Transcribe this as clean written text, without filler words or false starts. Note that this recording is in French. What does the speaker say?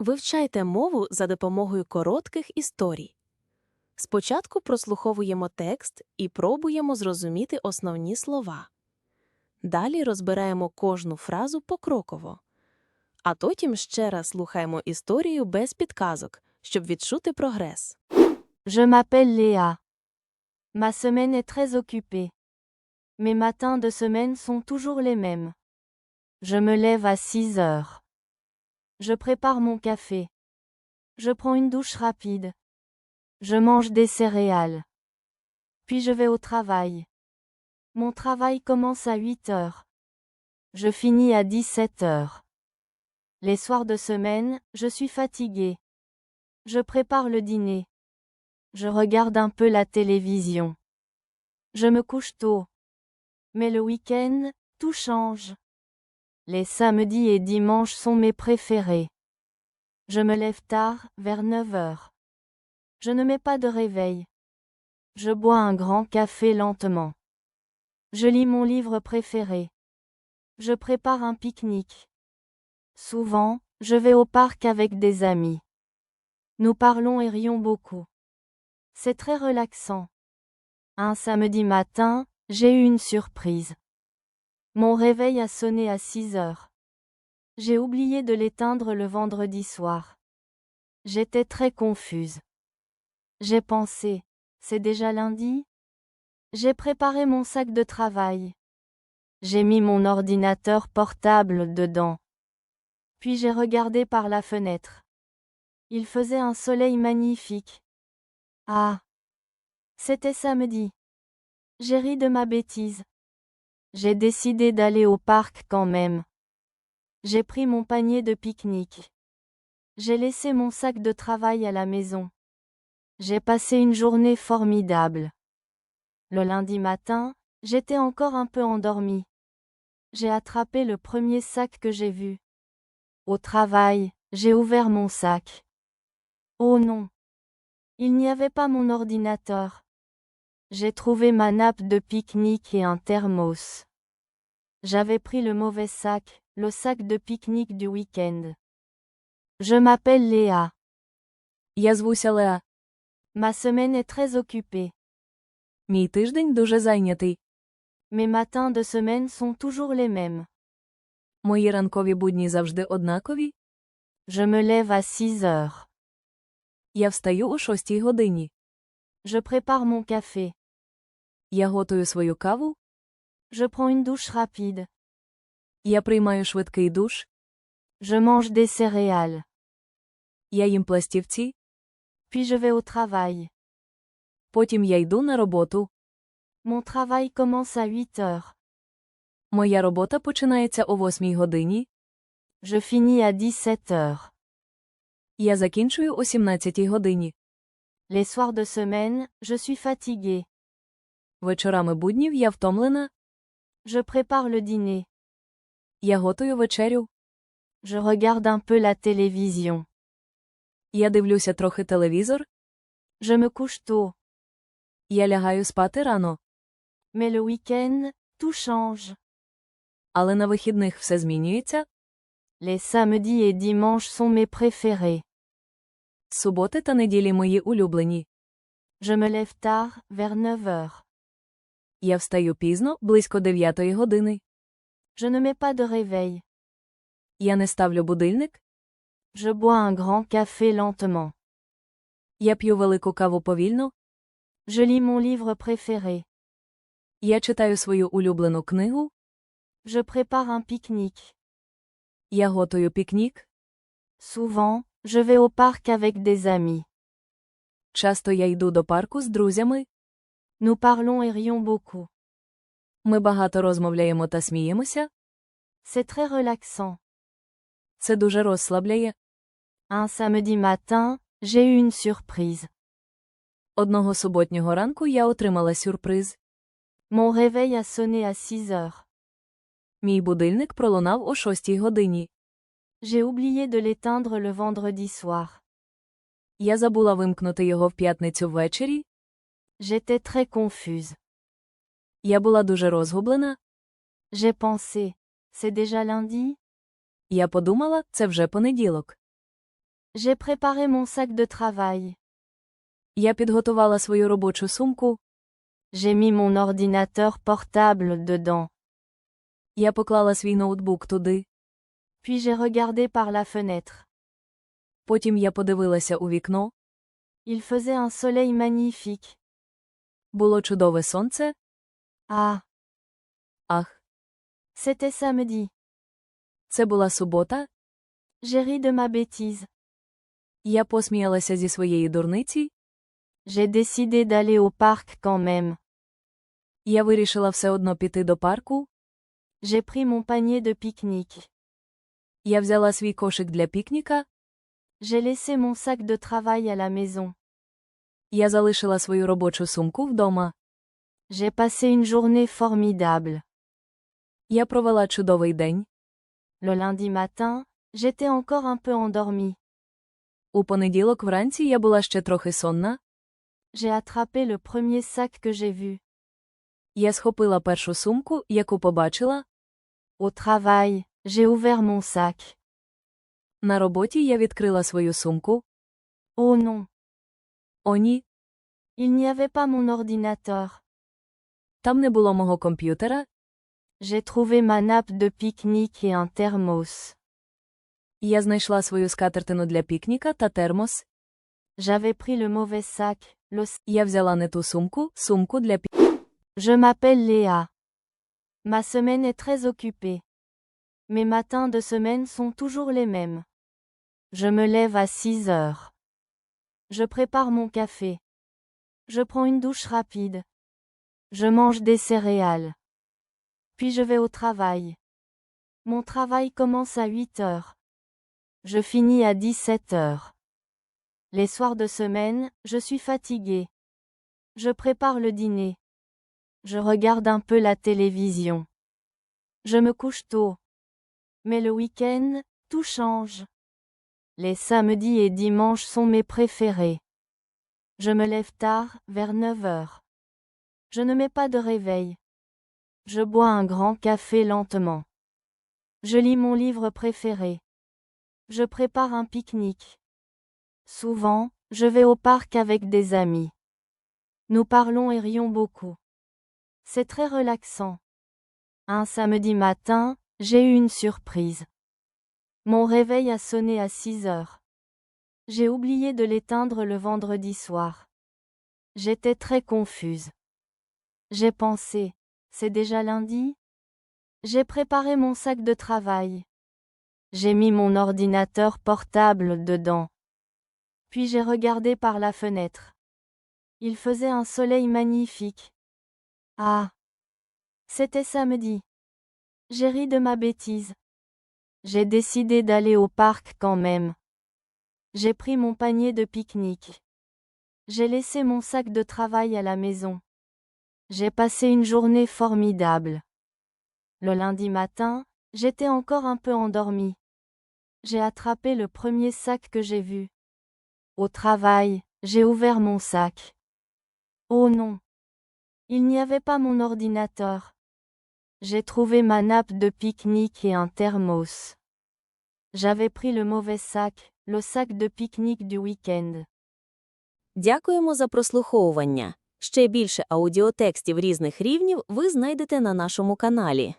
Вивчайте мову за допомогою коротких історій. Спочатку прослуховуємо текст і пробуємо зрозуміти основні слова. Далі розбираємо кожну фразу покроково. А потім ще раз слухаємо історію без підказок, щоб відчути прогрес. Je m'appelle Léa. Ma semaine est très occupée. Mes matins de semaine sont toujours les mêmes. Je me lève à 6 heures. Je prépare mon café. Je prends une douche rapide. Je mange des céréales. Puis je vais au travail. Mon travail commence à 8 heures. Je finis à 17 heures. Les soirs de semaine, je suis fatiguée. Je prépare le dîner. Je regarde un peu la télévision. Je me couche tôt. Mais le week-end, tout change. Les samedis et dimanches sont mes préférés. Je me lève tard, vers 9 heures. Je ne mets pas de réveil. Je bois un grand café lentement. Je lis mon livre préféré. Je prépare un pique-nique. Souvent, je vais au parc avec des amis. Nous parlons et rions beaucoup. C'est très relaxant. Un samedi matin, j'ai eu une surprise. Mon réveil a sonné à 6 heures. J'ai oublié de l'éteindre le vendredi soir. J'étais très confuse. J'ai pensé, c'est déjà lundi? J'ai préparé mon sac de travail. J'ai mis mon ordinateur portable dedans. Puis j'ai regardé par la fenêtre. Il faisait un soleil magnifique. Ah! C'était samedi. J'ai ri de ma bêtise. J'ai décidé d'aller au parc quand même. J'ai pris mon panier de pique-nique. J'ai laissé mon sac de travail à la maison. J'ai passé une journée formidable. Le lundi matin, j'étais encore un peu endormie. J'ai attrapé le premier sac que j'ai vu. Au travail, j'ai ouvert mon sac. Oh non! Il n'y avait pas mon ordinateur. J'ai trouvé ma nappe de pique-nique et un thermos. J'avais pris le mauvais sac, le sac de pique-nique du week-end. Je m'appelle Léa. Я звуся Леа. Ma semaine est très occupée. Мій тиждень дуже зайнятий. Mes matins de semaine sont toujours les mêmes. Мої ранкові будні завжди однакові. Je me lève à 6 heures. Я встаю о 6 годині. Je prépare mon café. Я готую свою каву. Je prends une douche rapide. Я приймаю швидкий душ. Je mange des céréales. Я їм пластівці. Puis je vais au travail. Потім я йду на роботу. Mon travail commence à 8 heures. Моя робота починається о 8 годині. Je finis à 17 heures. Я закінчую о 17 годині. Les soirs de semaine, je suis fatiguée. Вечорами буднів я втомлена. Je prépare le dîner. Я готую вечерю. Je regarde un peu la télévision. Я дивлюся трохи телевізор. Je me couche tôt. Я лягаю спати рано. Mais le week-end, tout change. Але на вихідних все змінюється. Les samedis et dimanches sont mes préférés. Суботи та неділі мої улюблені. Je me lève tard, vers 9 heures. Я встаю пізно, близько 9 години. Je ne mets pas de réveil. Я не ставлю будильник. Je bois un grand café lentement. Я п'ю велику каву повільно. Je lis mon livre préféré. Я читаю свою улюблену книгу. Je prépare un pique-nique. Я готую пікнік. Souvent, je vais au parc avec des amis. Часто я йду до парку з друзями. Nous parlons et rions beaucoup. Ми багато розмовляємо та сміємося. C'est très relaxant. Це дуже розслабляє. Un samedi matin, j'ai eu une surprise. Одного суботнього ранку я отримала сюрприз. Mon réveil a sonné à 6 heures. Мій будильник пролунав о 6 годині. J'ai oublié de l'éteindre le vendredi soir. Я забула вимкнути його в п'ятницю ввечері. J'étais très confuse. Я була дуже розгублена. J'ai pensé, c'est déjà lundi? Я подумала, це вже понеділок. J'ai préparé mon sac de travail. Я підготувала свою робочу сумку. J'ai mis mon ordinateur portable dedans. Я поклала свій ноутбук туди. Puis j'ai regardé par la fenêtre. Потім я подивилася у вікно. Il faisait un soleil magnifique. Було чудове сонце. Ah, Ах, c'était samedi. це була субота. J'ai ri de ma bêtise. Я посміялася зі своєї дурниці. J'ai décidé d'aller au parc quand même. Я вирішила все одно піти до парку. J'ai pris mon panier de pique-nique. Я взяла свій кошик для пікніка. J'ai laissé mon sac de travail à la maison. Я залишила свою робочу сумку вдома. J'ai passé une journée formidable. Я провела чудовий день. Le lundi matin, j'étais encore un peu endormie. У понеділок вранці я була ще трохи сонна. J'ai attrapé le premier sac que j'ai vu. Я схопила першу сумку, яку побачила. Au travail, j'ai ouvert mon sac. На роботі я відкрила свою сумку. Oh non, О ні, il n'y avait pas mon ordinateur. там не було мого комп'ютера. J'ai trouvé ma nappe de pique-nique et un thermos. Я знайшла свою скатертину для пікніка та термос. J'avais pris le mauvais sac, Я взяла не ту сумку для пікніка. Je m'appelle Léa. Ma semaine est très occupée. Mes matins de semaine sont toujours les mêmes. Je me lève à 6 heures. Je prépare mon café. Je prends une douche rapide. Je mange des céréales. Puis je vais au travail. Mon travail commence à 8 heures. Je finis à 17 heures. Les soirs de semaine, je suis fatiguée. Je prépare le dîner. Je regarde un peu la télévision. Je me couche tôt. Mais le week-end, tout change. Les samedis et dimanches sont mes préférés. Je me lève tard, vers 9 heures. Je ne mets pas de réveil. Je bois un grand café lentement. Je lis mon livre préféré. Je prépare un pique-nique. Souvent, je vais au parc avec des amis. Nous parlons et rions beaucoup. C'est très relaxant. Un samedi matin, j'ai eu une surprise. Mon réveil a sonné à 6 heures. J'ai oublié de l'éteindre le vendredi soir. J'étais très confuse. J'ai pensé, c'est déjà lundi? J'ai préparé mon sac de travail. J'ai mis mon ordinateur portable dedans. Puis j'ai regardé par la fenêtre. Il faisait un soleil magnifique. Ah! C'était samedi. J'ai ri de ma bêtise. J'ai décidé d'aller au parc quand même. J'ai pris mon panier de pique-nique. J'ai laissé mon sac de travail à la maison. J'ai passé une journée formidable. Le lundi matin, j'étais encore un peu endormie. J'ai attrapé le premier sac que j'ai vu. Au travail, j'ai ouvert mon sac. Oh non! Il n'y avait pas mon ordinateur. J'ai trouvé ma nappe de pique-nique et un thermos. J'avais pris le mauvais sac, le sac de pique-nique du week-end. Дякуємо за прослуховування. Ще більше аудіотекстів різних рівнів ви знайдете на нашому каналі.